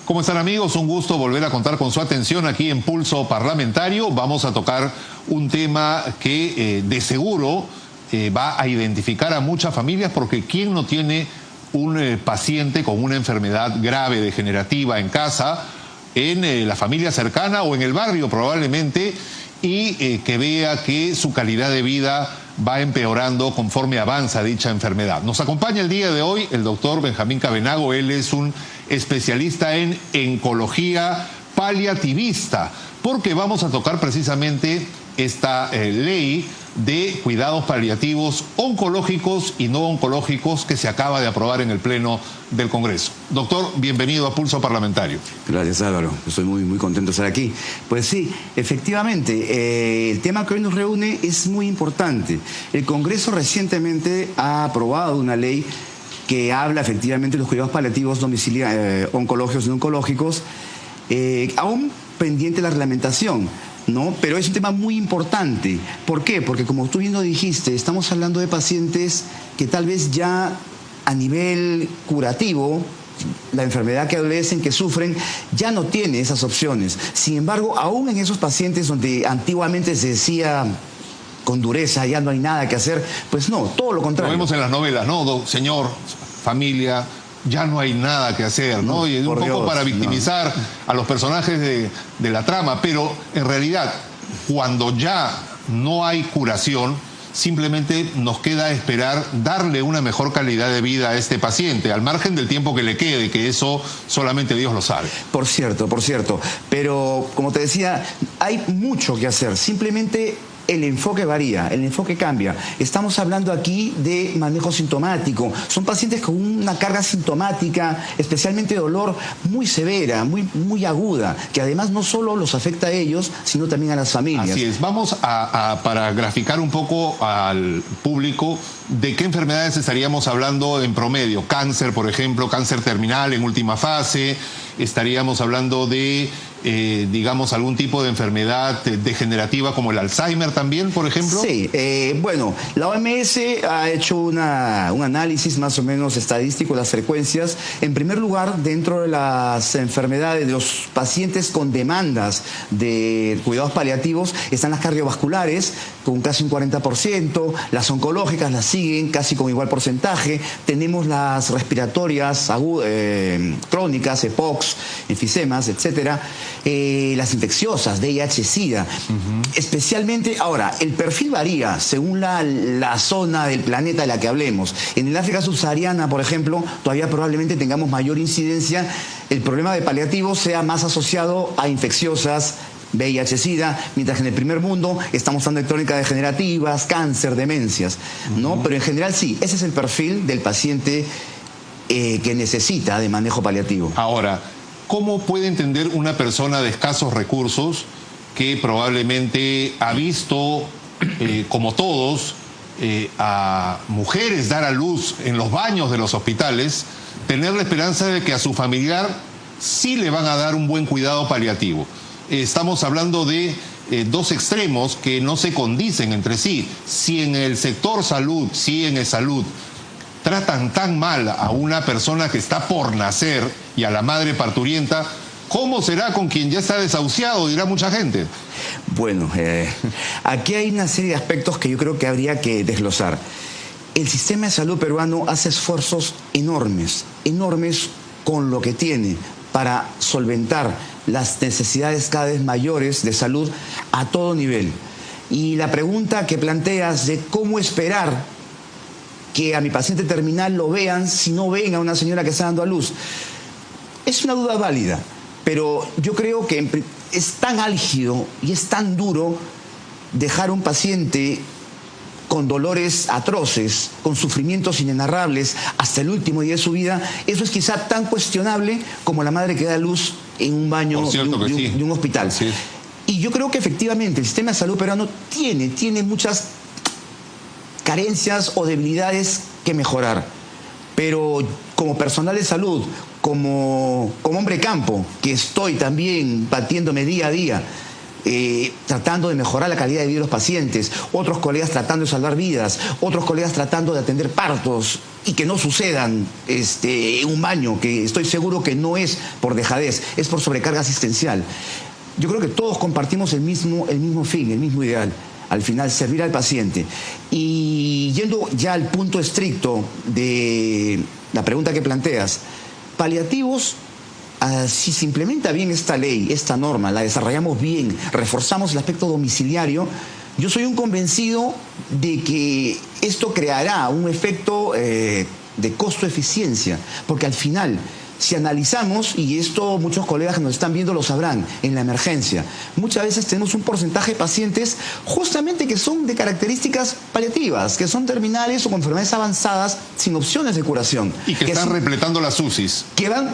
¿Cómo están, amigos? Un gusto volver a contar con su atención aquí en Pulso Parlamentario. Vamos a tocar un tema que de seguro va a identificar a muchas familias, porque ¿quién no tiene un paciente con una enfermedad grave degenerativa en casa, en la familia cercana o en el barrio probablemente, y que vea que su calidad de vida va empeorando conforme avanza dicha enfermedad? Nos acompaña el día de hoy el doctor Benjamín Cabenago. Él es un especialista en oncología paliativista, porque vamos a tocar precisamente esta ley de cuidados paliativos oncológicos y no oncológicos que se acaba de aprobar en el Pleno del Congreso. Doctor, bienvenido a Pulso Parlamentario. Gracias, Álvaro. Estoy muy contento de estar aquí. Pues sí, efectivamente, el tema que hoy nos reúne es muy importante. El Congreso recientemente ha aprobado una ley que habla efectivamente de los cuidados paliativos oncológicos y no oncológicos, aún pendiente la reglamentación, ¿no? Pero es un tema muy importante. ¿Por qué? Porque, como tú bien lo dijiste, estamos hablando de pacientes que tal vez ya a nivel curativo, la enfermedad que adolecen, que sufren, ya no tiene esas opciones. Sin embargo, aún en esos pacientes donde antiguamente se decía con dureza, ya no hay nada que hacer, pues no, todo lo contrario. Lo vemos en las novelas, ¿no? Señor, familia, ya no hay nada que hacer, ¿no? Y un poco Dios, para victimizar a los personajes de la trama, pero en realidad, cuando ya no hay curación, simplemente nos queda esperar darle una mejor calidad de vida a este paciente, al margen del tiempo que le quede, que eso solamente Dios lo sabe. Por cierto, pero como te decía, hay mucho que hacer. Simplemente el enfoque varía, el enfoque cambia. Estamos hablando aquí de manejo sintomático. Son pacientes con una carga sintomática, especialmente dolor, muy severa, muy aguda, que además no solo los afecta a ellos, sino también a las familias. Así es. Vamos para graficar un poco al público de qué enfermedades estaríamos hablando en promedio. Cáncer, por ejemplo, cáncer terminal en última fase. Estaríamos hablando de, digamos, algún tipo de enfermedad degenerativa como el Alzheimer también, por ejemplo. Sí, bueno, la OMS ha hecho un análisis más o menos estadístico de las frecuencias. En primer lugar, dentro de las enfermedades de los pacientes con demandas de cuidados paliativos, están las cardiovasculares, con casi un 40%, las oncológicas las siguen casi con igual porcentaje, tenemos las respiratorias crónicas, EPOC, enfisemas, etcétera, las infecciosas, VIH, SIDA, especialmente. Ahora, el perfil varía según la zona del planeta de la que hablemos. En el África subsahariana, por ejemplo, todavía probablemente tengamos mayor incidencia, el problema de paliativos sea más asociado a infecciosas, VIH, SIDA, mientras que en el primer mundo estamos hablando de crónicas degenerativas, cáncer, demencias, ¿no? Pero en general sí, ese es el perfil del paciente que necesita de manejo paliativo. Ahora, ¿cómo puede entender una persona de escasos recursos que probablemente ha visto, como todos, a mujeres dar a luz en los baños de los hospitales, tener la esperanza de que a su familiar sí le van a dar un buen cuidado paliativo? Estamos hablando de dos extremos que no se condicen entre sí. Si en el sector salud, si en el salud, tratan tan mal a una persona que está por nacer y a la madre parturienta, ¿cómo será con quien ya está desahuciado? Dirá mucha gente. Bueno, aquí hay una serie de aspectos que yo creo que habría que desglosar. El sistema de salud peruano hace esfuerzos enormes con lo que tiene para solventar las necesidades cada vez mayores de salud a todo nivel. Y la pregunta que planteas de cómo esperar que a mi paciente terminal lo vean si no ven a una señora que está dando a luz, es una duda válida, pero yo creo que es tan álgido y es tan duro dejar a un paciente con dolores atroces, con sufrimientos inenarrables hasta el último día de su vida. Eso es quizá tan cuestionable como la madre que da a luz en un baño de un hospital. Sí. Y yo creo que efectivamente el sistema de salud peruano tiene muchas carencias o debilidades que mejorar, pero como personal de salud, como hombre de campo, que estoy también batiéndome día a día, tratando de mejorar la calidad de vida de los pacientes, otros colegas tratando de salvar vidas, otros colegas tratando de atender partos y que no sucedan en un baño, que estoy seguro que no es por dejadez, es por sobrecarga asistencial. Yo creo que todos compartimos el mismo fin, el mismo ideal. Al final, servir al paciente. Y yendo ya al punto estricto de la pregunta que planteas, paliativos, si se implementa bien esta ley, esta norma, la desarrollamos bien, reforzamos el aspecto domiciliario, yo soy un convencido de que esto creará un efecto de costo-eficiencia, porque al final, si analizamos, y esto muchos colegas que nos están viendo lo sabrán, en la emergencia, muchas veces tenemos un porcentaje de pacientes justamente que son de características paliativas, que son terminales o con enfermedades avanzadas sin opciones de curación. Y que están repletando las UCIs. Que van...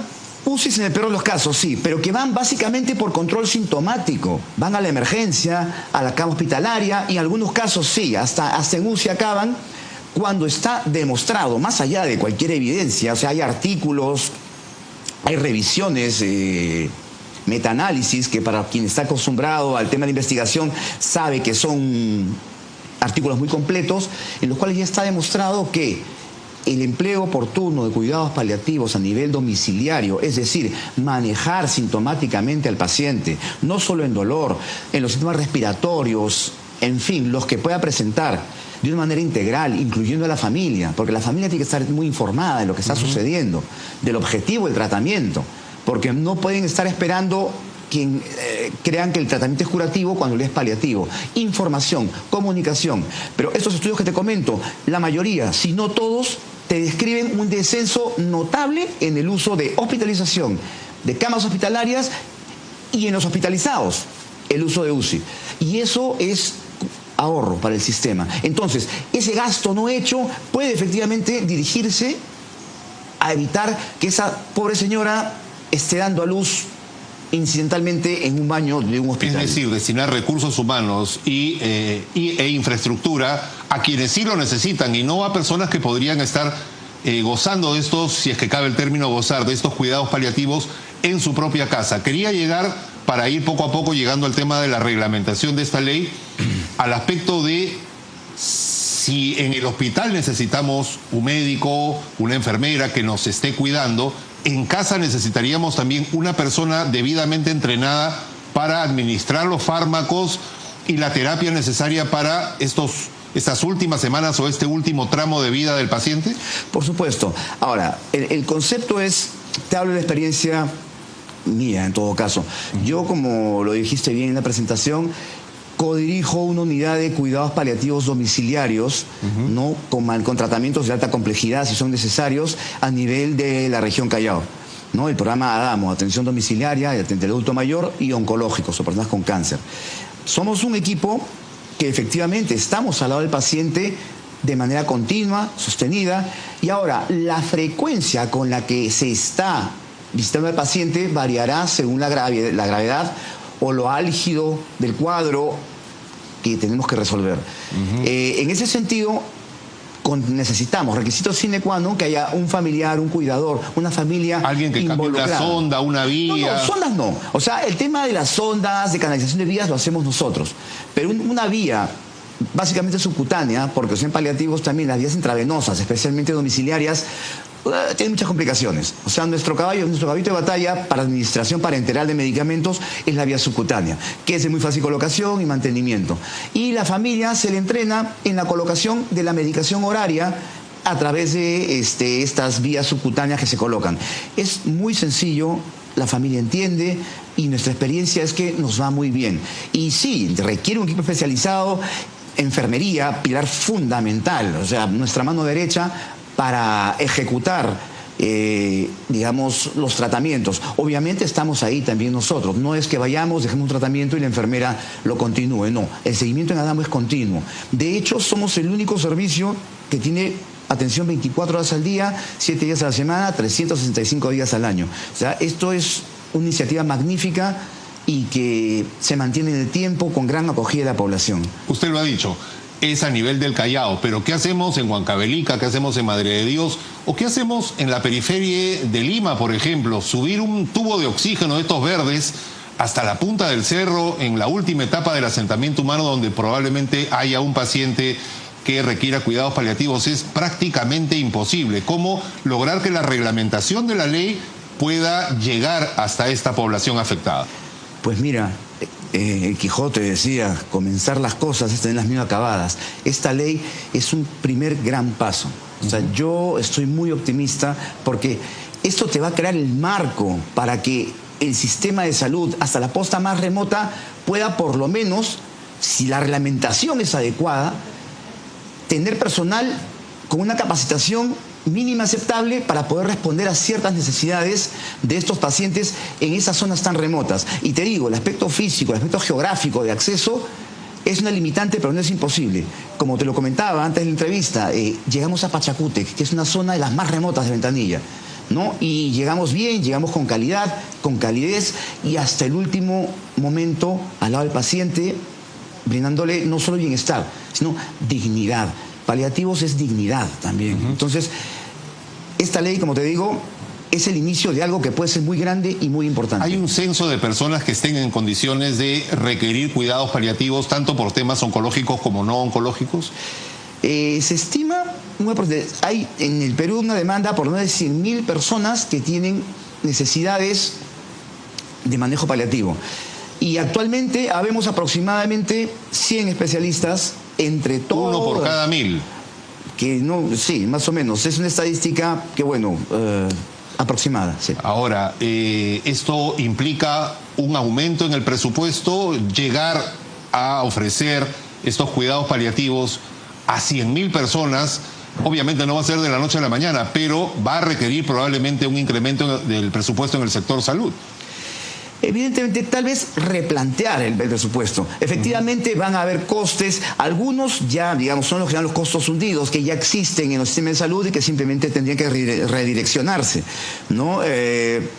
UCIs en el peor de los casos, sí, pero que van básicamente por control sintomático. Van a la emergencia, a la cama hospitalaria, y en algunos casos sí, hasta en UCI acaban cuando está demostrado, más allá de cualquier evidencia, o sea, hay artículos, hay revisiones, metaanálisis, que para quien está acostumbrado al tema de investigación sabe que son artículos muy completos, en los cuales ya está demostrado que el empleo oportuno de cuidados paliativos a nivel domiciliario, es decir, manejar sintomáticamente al paciente, no solo en dolor, en los síntomas respiratorios, en fin, los que pueda presentar de una manera integral, incluyendo a la familia, porque la familia tiene que estar muy informada de lo que está sucediendo, del objetivo del tratamiento, porque no pueden estar esperando quien crean que el tratamiento es curativo cuando le es paliativo. Información, comunicación. Pero estos estudios que te comento, la mayoría, si no todos, te describen un descenso notable en el uso de hospitalización, de camas hospitalarias y en los hospitalizados, el uso de UCI. Y eso es ahorro para el sistema. Entonces, ese gasto no hecho puede efectivamente dirigirse a evitar que esa pobre señora esté dando a luz incidentalmente en un baño de un hospital. Es decir, destinar recursos humanos e infraestructura a quienes sí lo necesitan y no a personas que podrían estar gozando de estos, si es que cabe el término gozar, de estos cuidados paliativos en su propia casa. Quería llegar, para ir poco a poco llegando al tema de la reglamentación de esta ley, al aspecto de si en el hospital necesitamos un médico, una enfermera que nos esté cuidando, en casa necesitaríamos también una persona debidamente entrenada para administrar los fármacos y la terapia necesaria para estas últimas semanas o este último tramo de vida del paciente. Por supuesto. Ahora, el concepto es, te hablo de la experiencia mía en todo caso. Yo, como lo dijiste bien en la presentación, codirijo una unidad de cuidados paliativos domiciliarios, ¿no? con tratamientos de alta complejidad, si son necesarios, a nivel de la región Callao, ¿no? El programa ADAMO, atención domiciliaria, del adulto mayor y oncológicos o personas con cáncer. Somos un equipo que efectivamente estamos al lado del paciente de manera continua, sostenida, y ahora la frecuencia con la que se está visitando al paciente variará según la gravedad o lo álgido del cuadro que tenemos que resolver. En ese sentido, necesitamos requisitos sine qua non, que haya un familiar, un cuidador, una familia alguien que cambie una sonda, una vía. No, sondas no. O sea, el tema de las sondas, de canalización de vías, lo hacemos nosotros. Pero una vía básicamente subcutánea, porque son paliativos también, las vías intravenosas, especialmente domiciliarias, tiene muchas complicaciones. O sea, nuestro caballito de batalla para administración parenteral de medicamentos es la vía subcutánea, que es de muy fácil colocación y mantenimiento. Y la familia se le entrena en la colocación de la medicación horaria a través de estas vías subcutáneas que se colocan. Es muy sencillo, la familia entiende y nuestra experiencia es que nos va muy bien. Y sí, requiere un equipo especializado, enfermería, pilar fundamental, o sea, nuestra mano derecha para ejecutar, digamos, los tratamientos. Obviamente estamos ahí también nosotros. No es que vayamos, dejemos un tratamiento y la enfermera lo continúe. No, el seguimiento en ADAMO es continuo. De hecho, somos el único servicio que tiene atención 24 horas al día, 7 días a la semana, 365 días al año. O sea, esto es una iniciativa magnífica y que se mantiene en el tiempo con gran acogida de la población. Usted lo ha dicho. Es a nivel del Callao, pero ¿qué hacemos en Huancavelica? ¿Qué hacemos en Madre de Dios? ¿O qué hacemos en la periferia de Lima, por ejemplo? Subir un tubo de oxígeno de estos verdes hasta la punta del cerro, en la última etapa del asentamiento humano, donde probablemente haya un paciente que requiera cuidados paliativos, es prácticamente imposible. ¿Cómo lograr que la reglamentación de la ley pueda llegar hasta esta población afectada? Pues mira, el Quijote decía, comenzar las cosas es tenerlas bien acabadas. Esta ley es un primer gran paso. O sea, yo estoy muy optimista porque esto te va a crear el marco para que el sistema de salud, hasta la posta más remota, pueda por lo menos, si la reglamentación es adecuada, tener personal con una capacitación mínima aceptable para poder responder a ciertas necesidades de estos pacientes en esas zonas tan remotas. Y te digo, el aspecto físico, el aspecto geográfico de acceso es una limitante, pero no es imposible. Como te lo comentaba antes de la entrevista, llegamos a Pachacútec, que es una zona de las más remotas de Ventanilla, ¿no? Y llegamos bien, llegamos con calidad, con calidez y hasta el último momento al lado del paciente, brindándole no solo bienestar, sino dignidad. Paliativos es dignidad también. Entonces, esta ley, como te digo, es el inicio de algo que puede ser muy grande y muy importante. ¿Hay un censo de personas que estén en condiciones de requerir cuidados paliativos, tanto por temas oncológicos como no oncológicos? Se estima, hay en el Perú una demanda por no de 100.000 personas que tienen necesidades de manejo paliativo. Y actualmente habemos aproximadamente 100 especialistas entre todos. Uno por cada 1.000. Que no, sí, más o menos. Es una estadística que, bueno, aproximada. Sí. Ahora, esto implica un aumento en el presupuesto, llegar a ofrecer estos cuidados paliativos a 100.000 personas. Obviamente no va a ser de la noche a la mañana, pero va a requerir probablemente un incremento del presupuesto en el sector salud. Evidentemente, tal vez replantear el presupuesto. Efectivamente, van a haber costes. Algunos ya, digamos, son los costos hundidos que ya existen en los sistemas de salud y que simplemente tendrían que redireccionarse, ¿no?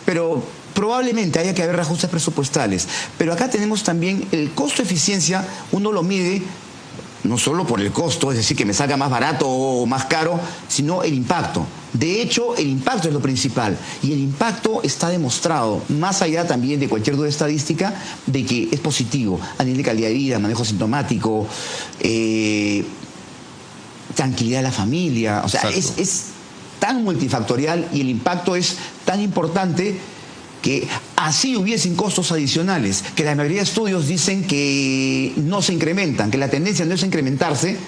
Pero probablemente haya que haber reajustes presupuestales. Pero acá tenemos también el costo-eficiencia, uno lo mide no solo por el costo, es decir, que me salga más barato o más caro, sino el impacto. De hecho, el impacto es lo principal. Y el impacto está demostrado, más allá también de cualquier duda estadística, de que es positivo a nivel de calidad de vida, manejo sintomático, tranquilidad de la familia. O sea, es tan multifactorial y el impacto es tan importante que así hubiesen costos adicionales, que la mayoría de estudios dicen que no se incrementan, que la tendencia no es a incrementarse,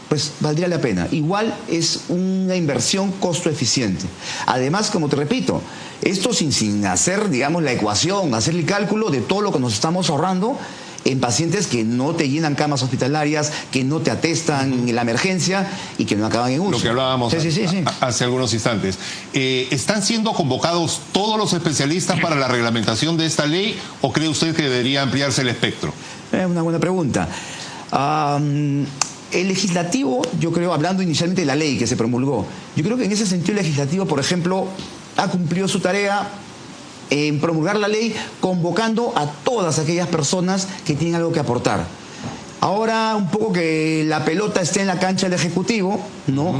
pues valdría la pena. Igual es una inversión costo eficiente. Además, como te repito, esto sin hacer, digamos, la ecuación, hacer el cálculo de todo lo que nos estamos ahorrando en pacientes que no te llenan camas hospitalarias, que no te atestan en la emergencia y que no acaban en uso. Lo que hablábamos hace algunos instantes. ¿Están siendo convocados todos los especialistas para la reglamentación de esta ley o cree usted que debería ampliarse el espectro? Es una buena pregunta. El legislativo, yo creo, hablando inicialmente de la ley que se promulgó, yo creo que en ese sentido el legislativo, por ejemplo, ha cumplido su tarea en promulgar la ley, convocando a todas aquellas personas que tienen algo que aportar. Ahora un poco que la pelota esté en la cancha del Ejecutivo, ¿no?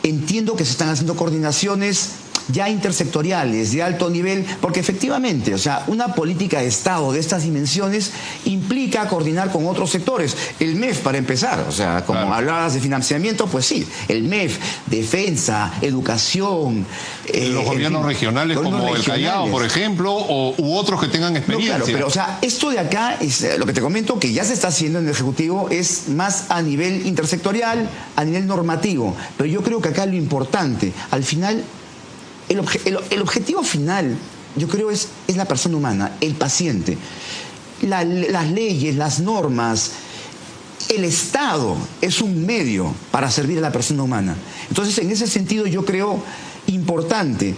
Entiendo que se están haciendo coordinaciones ya intersectoriales, de alto nivel, porque efectivamente, o sea, una política de Estado de estas dimensiones implica coordinar con otros sectores. El MEF, para empezar, o sea, como hablabas de financiamiento, pues sí, el MEF, defensa, educación. Los gobiernos regionales como el Callao, por ejemplo, u otros que tengan experiencia. No, claro, pero o sea, esto de acá, es lo que te comento, que ya se está haciendo en el Ejecutivo, es más a nivel intersectorial, a nivel normativo. Pero yo creo que acá lo importante, al final, el objetivo final, yo creo, es la persona humana, el paciente. Las leyes, las normas, el Estado es un medio para servir a la persona humana. Entonces, en ese sentido, yo creo importante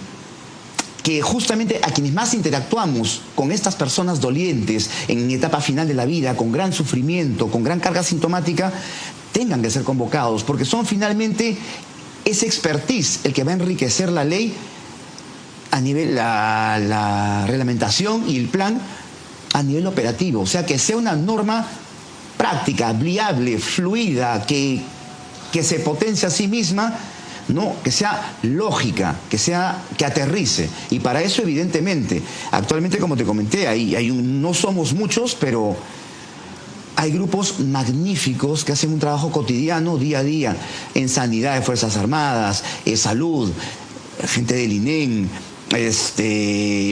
que justamente a quienes más interactuamos con estas personas dolientes en etapa final de la vida, con gran sufrimiento, con gran carga sintomática, tengan que ser convocados, porque son finalmente ese expertise el que va a enriquecer la ley a nivel la reglamentación y el plan a nivel operativo. O sea, que sea una norma práctica, viable, fluida, que se potencie a sí misma ¿no? Que sea lógica, que aterrice. Y para eso, evidentemente, actualmente, como te comenté, no somos muchos, pero hay grupos magníficos que hacen un trabajo cotidiano, día a día, en sanidad de Fuerzas Armadas, salud, gente del INEM,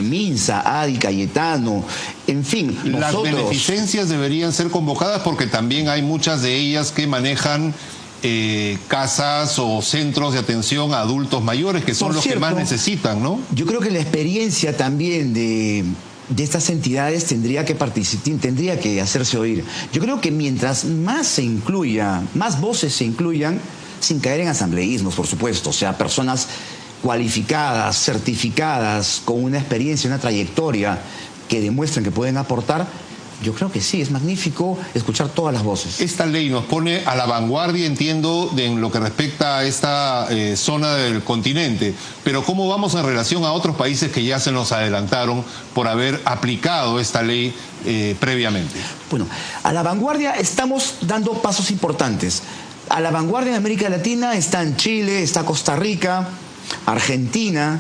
Minsa, Adi, Cayetano, en fin. Las beneficencias deberían ser convocadas porque también hay muchas de ellas que manejan casas o centros de atención a adultos mayores, que son los que más necesitan, ¿no? yo creo que la experiencia también de estas entidades tendría que hacerse oír. Yo creo que mientras más se incluya, más voces se incluyan, sin caer en asambleísmos, por supuesto, o sea, personas cualificadas, certificadas, con una experiencia, una trayectoria que demuestren que pueden aportar, yo creo que sí, es magnífico escuchar todas las voces. Esta ley nos pone a la vanguardia, entiendo, en lo que respecta a esta zona del continente, pero ¿cómo vamos en relación a otros países que ya se nos adelantaron por haber aplicado esta ley previamente? Bueno, a la vanguardia estamos dando pasos importantes. A la vanguardia en América Latina están Chile, está Costa Rica, Argentina,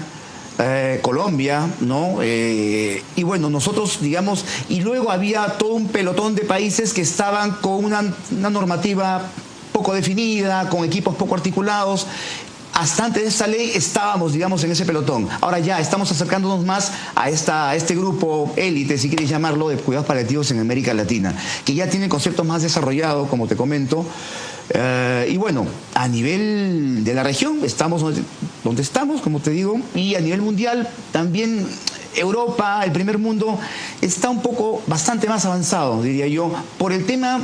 Colombia, ¿no? Y bueno, nosotros, digamos, y luego había todo un pelotón de países que estaban con una normativa poco definida, con equipos poco articulados. Hasta antes de esta ley estábamos, digamos, en ese pelotón. Ahora ya estamos acercándonos más a este grupo élite, si quieres llamarlo, de cuidados paliativos en América Latina, que ya tiene conceptos más desarrollados, como te comento. Y bueno, a nivel de la región estamos donde estamos, como te digo, y a nivel mundial también Europa, el primer mundo, está bastante más avanzado, diría yo, por el tema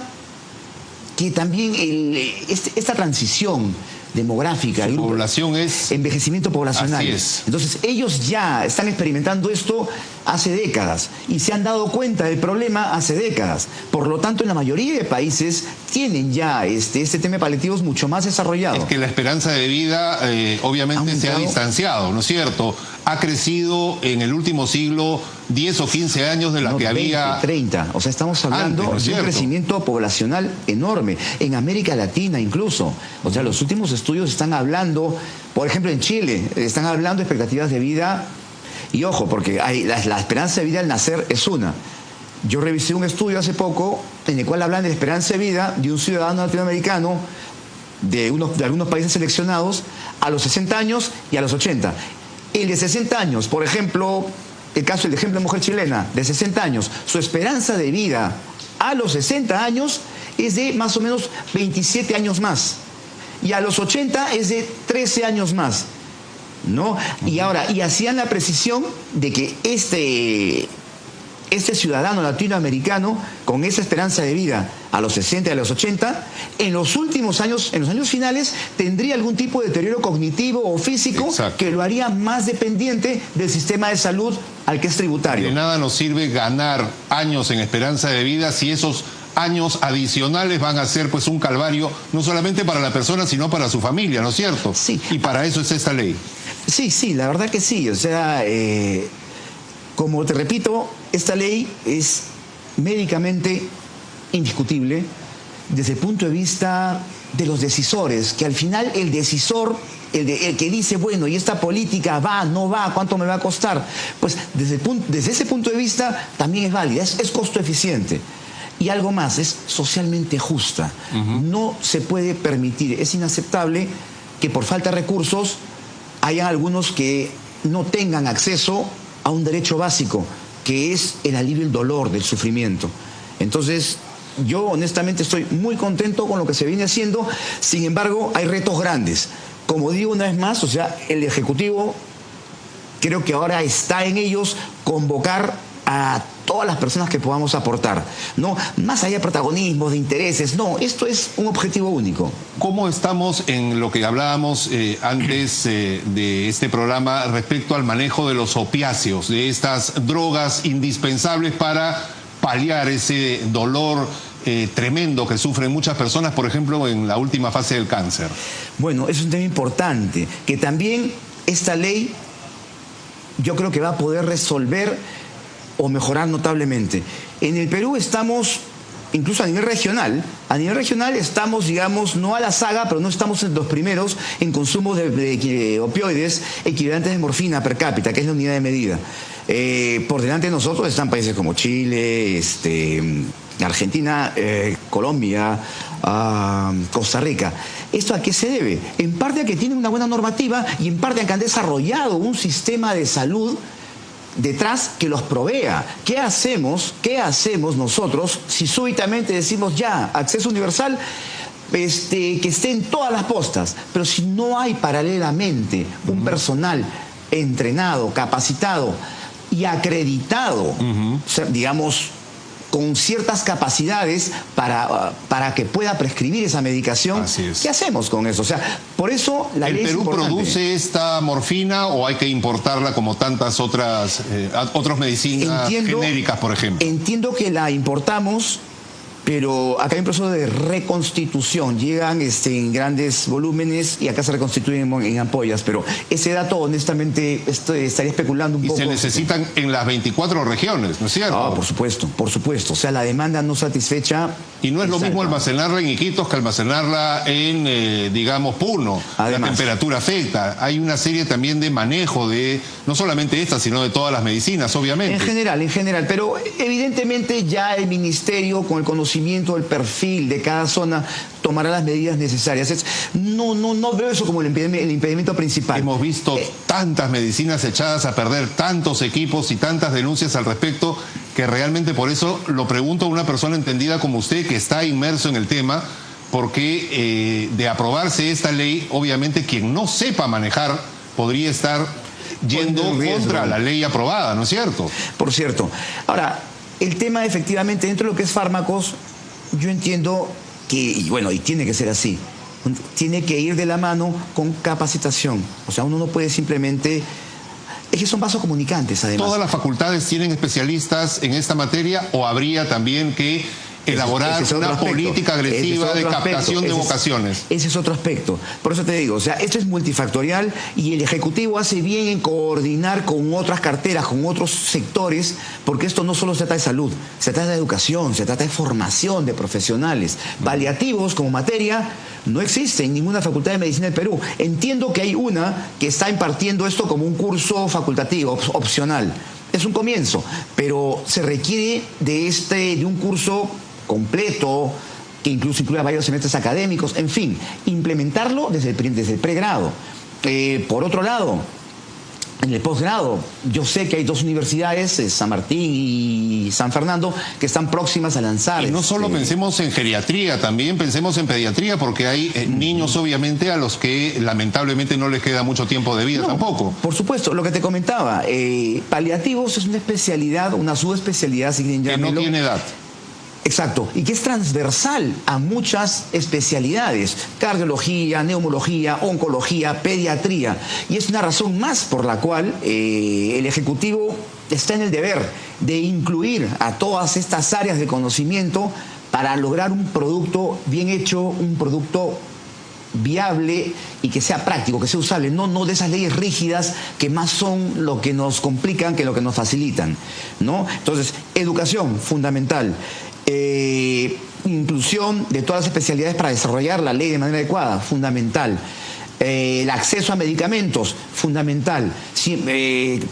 que también esta transición demográfica, su población es envejecimiento poblacional. Así es. Entonces ellos ya están experimentando esto hace décadas y se han dado cuenta del problema hace décadas. Por lo tanto, en la mayoría de países tienen ya este tema de paliativos mucho más desarrollado. Es que la esperanza de vida obviamente se ha distanciado, ¿no es cierto? Ha crecido en el último siglo 10 o 15 años de la que 20, había... 30, o sea, estamos hablando de un crecimiento poblacional enorme, en América Latina incluso. O sea, los últimos estudios están hablando, por ejemplo en Chile, están hablando de expectativas de vida, y ojo, porque la esperanza de vida al nacer es una. Yo revisé un estudio hace poco en el cual hablan de la esperanza de vida de un ciudadano latinoamericano de algunos países seleccionados a los 60 años y a los 80. El de 60 años, por ejemplo, el ejemplo de mujer chilena, de 60 años, su esperanza de vida a los 60 años es de más o menos 27 años más. Y a los 80 es de 13 años más, ¿no? Y ahora, y hacían la precisión de que este ciudadano latinoamericano, con esa esperanza de vida a los 60 y a los 80, en los últimos años, en los años finales, tendría algún tipo de deterioro cognitivo o físico. Exacto. Que lo haría más dependiente del sistema de salud al que es tributario. De nada nos sirve ganar años en esperanza de vida si esos años adicionales van a ser pues un calvario, no solamente para la persona, sino para su familia, ¿no es cierto? Sí. Y para eso es esta ley. Sí, la verdad que sí. O sea, como te repito, esta ley es médicamente indiscutible desde el punto de vista de los decisores, que al final el decisor, el que dice, bueno, ¿y esta política va, no va? ¿Cuánto me va a costar? Pues desde ese punto de vista también es válida, es costo eficiente. Y algo más, es socialmente justa. No se puede permitir, es inaceptable que por falta de recursos hayan algunos que no tengan acceso a un derecho básico, que es el alivio del dolor, del sufrimiento. Entonces, yo honestamente estoy muy contento con lo que se viene haciendo. Sin embargo, hay retos grandes. Como digo una vez más, o sea, el Ejecutivo creo que ahora está en ellos convocar a todas las personas que podamos aportar, ¿no? Más allá de protagonismos, de intereses, no, esto es un objetivo único. ¿Cómo estamos en lo que hablábamos antes de este programa respecto al manejo de los opiáceos, de estas drogas indispensables para paliar ese dolor tremendo que sufren muchas personas, por ejemplo, en la última fase del cáncer? Bueno, es un tema importante, que también esta ley yo creo que va a poder resolver o mejorar notablemente. En el Perú estamos incluso a nivel regional estamos, digamos, no a la saga, pero no estamos en los primeros en consumo de opioides equivalentes de morfina per cápita, que es la unidad de medida. Por delante de nosotros están países como Chile, Argentina, Colombia, Costa Rica. ¿Esto a qué se debe? En parte a que tienen una buena normativa y en parte a que han desarrollado un sistema de salud detrás que los provea. ¿Qué hacemos nosotros si súbitamente decimos ya, acceso universal, que esté en todas las postas? Pero si no hay paralelamente un personal entrenado, capacitado y acreditado, o sea, digamos, con ciertas capacidades para que pueda prescribir esa medicación. ¿Qué hacemos con eso? O sea, por eso la ley es importante. ¿El Perú produce esta morfina o hay que importarla como tantas otras medicinas genéricas, por ejemplo? Entiendo que la importamos, pero acá hay un proceso de reconstitución. Llegan en grandes volúmenes y acá se reconstituyen en ampollas, pero ese dato, honestamente, estaría especulando un poco. Y se necesitan en las 24 regiones, ¿no es cierto? Ah, por supuesto. O sea, la demanda no satisfecha. Y no es lo mismo almacenarla en Iquitos que almacenarla en, digamos, Puno. Además, la temperatura afecta. Hay una serie también de manejo de, no solamente esta, sino de todas las medicinas, obviamente. En general. Pero evidentemente ya el ministerio, con el conocimiento del perfil de cada zona, tomará las medidas necesarias. No veo eso como el impedimento principal. Hemos visto tantas medicinas echadas a perder, tantos equipos y tantas denuncias al respecto, que realmente por eso lo pregunto a una persona entendida como usted, que está inmerso en el tema, porque de aprobarse esta ley, obviamente quien no sepa manejar podría estar yendo contra la ley aprobada, ¿no es cierto? Por cierto. Ahora, el tema efectivamente dentro de lo que es fármacos, yo entiendo que, y tiene que ser así, tiene que ir de la mano con capacitación. O sea, uno no puede simplemente... Es que son vasos comunicantes, además. ¿Todas las facultades tienen especialistas en esta materia o habría también que elaborar una política agresiva de captación de vocaciones? Ese es otro aspecto. Por eso te digo, o sea, esto es multifactorial y el Ejecutivo hace bien en coordinar con otras carteras, con otros sectores, porque esto no solo se trata de salud, se trata de educación, se trata de formación de profesionales. Paliativos como materia no existe en ninguna facultad de medicina del Perú. Entiendo que hay una que está impartiendo esto como un curso facultativo, opcional. Es un comienzo, pero se requiere de un curso completo, que incluso incluya varios semestres académicos, en fin, implementarlo desde el pregrado. Por otro lado, en el posgrado, yo sé que hay dos universidades, San Martín y San Fernando, que están próximas a lanzar. Y no solo pensemos en geriatría, también pensemos en pediatría, porque hay niños, obviamente, a los que lamentablemente no les queda mucho tiempo de vida tampoco. Por supuesto, lo que te comentaba, paliativos es una especialidad, una subespecialidad, si quieren llamarlo, que no tiene edad. Exacto, y que es transversal a muchas especialidades: cardiología, neumología, oncología, pediatría. Y es una razón más por la cual el Ejecutivo está en el deber de incluir a todas estas áreas de conocimiento para lograr un producto bien hecho, un producto viable y que sea práctico, que sea usable, no de esas leyes rígidas que más son lo que nos complican que lo que nos facilitan, ¿no? Entonces, educación, fundamental. Inclusión de todas las especialidades para desarrollar la ley de manera adecuada, fundamental. El acceso a medicamentos, fundamental.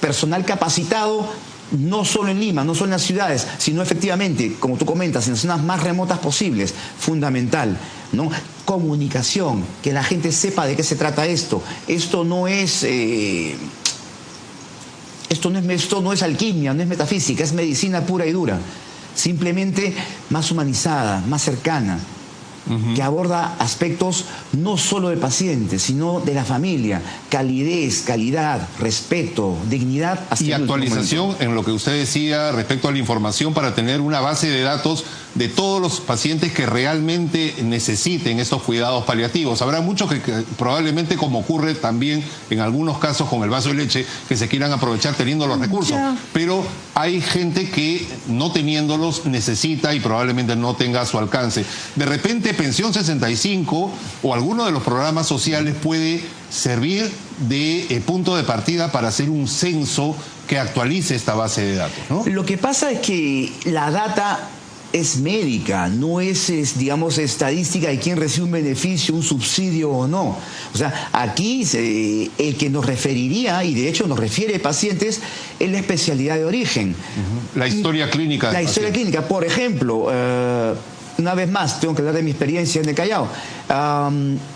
Personal capacitado, no solo en Lima, no solo en las ciudades, sino efectivamente, como tú comentas, en las zonas más remotas posibles, fundamental, ¿no? Comunicación, que la gente sepa de qué se trata esto. Esto no es alquimia, no es metafísica, es medicina pura y dura. Simplemente más humanizada, más cercana, que aborda aspectos no solo del paciente, sino de la familia: calidez, calidad, respeto, dignidad. Y actualización en lo que usted decía respecto a la información, para tener una base de datos de todos los pacientes que realmente necesiten estos cuidados paliativos. Habrá muchos que probablemente, como ocurre también en algunos casos con el vaso de leche, que se quieran aprovechar teniendo los recursos. Pero hay gente que, no teniéndolos, necesita y probablemente no tenga a su alcance. De repente, Pensión 65 o alguno de los programas sociales puede servir de punto de partida para hacer un censo que actualice esta base de datos, ¿no? Lo que pasa es que la data es médica, no es, digamos, estadística de quién recibe un beneficio, un subsidio o no. O sea, aquí el que nos referiría, y de hecho nos refiere pacientes, es la especialidad de origen. La historia clínica. La historia clínica. Por ejemplo, una vez más, tengo que hablar de mi experiencia en el Callao.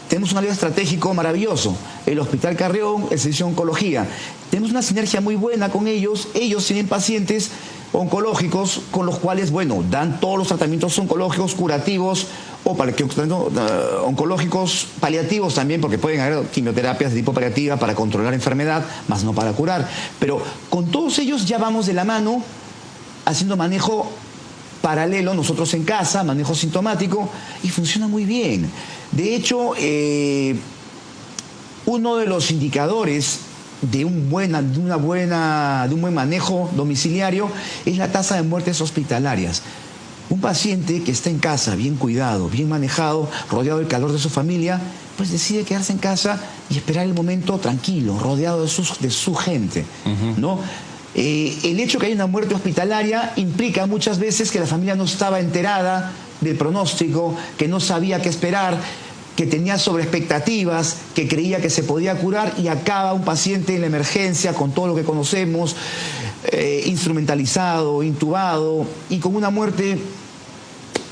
Tenemos un aliado estratégico maravilloso, el Hospital Carrión, el Servicio de Oncología. Tenemos una sinergia muy buena con ellos. Ellos tienen pacientes oncológicos con los cuales, bueno, dan todos los tratamientos oncológicos curativos o oncológicos paliativos también, porque pueden haber quimioterapias de tipo paliativa para controlar enfermedad, más no para curar. Pero con todos ellos ya vamos de la mano haciendo manejo paralelo, nosotros en casa, manejo sintomático, y funciona muy bien. De hecho, uno de los indicadores de un buen manejo domiciliario es la tasa de muertes hospitalarias. Un paciente que está en casa, bien cuidado, bien manejado, rodeado del calor de su familia, pues decide quedarse en casa y esperar el momento tranquilo, rodeado de su gente, ¿no? El hecho que haya una muerte hospitalaria implica muchas veces que la familia no estaba enterada del pronóstico, que no sabía qué esperar, que tenía sobreexpectativas, que creía que se podía curar, y acaba un paciente en la emergencia con todo lo que conocemos, instrumentalizado, intubado, y con una muerte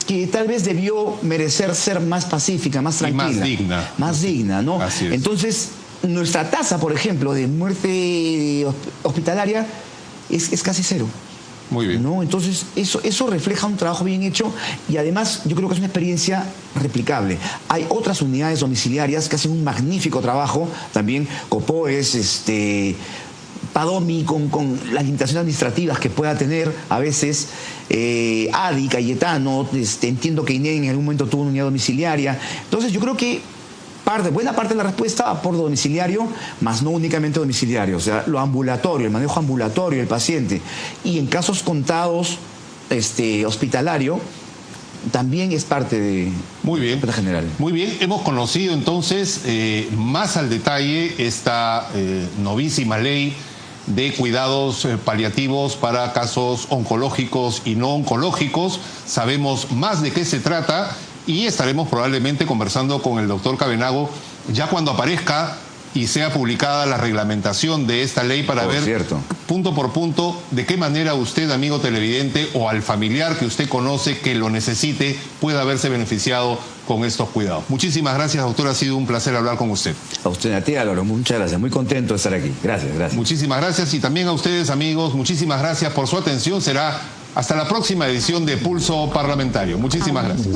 que tal vez debió merecer ser más pacífica, más tranquila. Y más digna. Más digna, ¿no? Así es. Entonces, nuestra tasa, por ejemplo, de muerte hospitalaria es casi cero. Muy bien. ¿No? Entonces, eso refleja un trabajo bien hecho, y además yo creo que es una experiencia replicable. Hay otras unidades domiciliarias que hacen un magnífico trabajo, también Copoes, Padomi, con las limitaciones administrativas que pueda tener a veces, ADI, Cayetano, entiendo que INED en algún momento tuvo una unidad domiciliaria. Entonces yo creo que buena parte de la respuesta va por domiciliario, más no únicamente domiciliario, o sea, lo ambulatorio, el manejo ambulatorio del paciente, y en casos contados hospitalario, también es parte de la general. Muy bien, hemos conocido entonces más al detalle esta novísima ley de cuidados paliativos para casos oncológicos y no oncológicos. Sabemos más de qué se trata y estaremos probablemente conversando con el doctor Cabenago ya cuando aparezca y sea publicada la reglamentación de esta ley para ver punto por punto de qué manera usted, amigo televidente, o al familiar que usted conoce que lo necesite, pueda haberse beneficiado con estos cuidados. Muchísimas gracias, doctor. Ha sido un placer hablar con usted. A usted, a ti, Álvaro. Muchas gracias. Muy contento de estar aquí. Gracias, gracias. Muchísimas gracias. Y también a ustedes, amigos, muchísimas gracias por su atención. Será hasta la próxima edición de Pulso Parlamentario. Muchísimas gracias.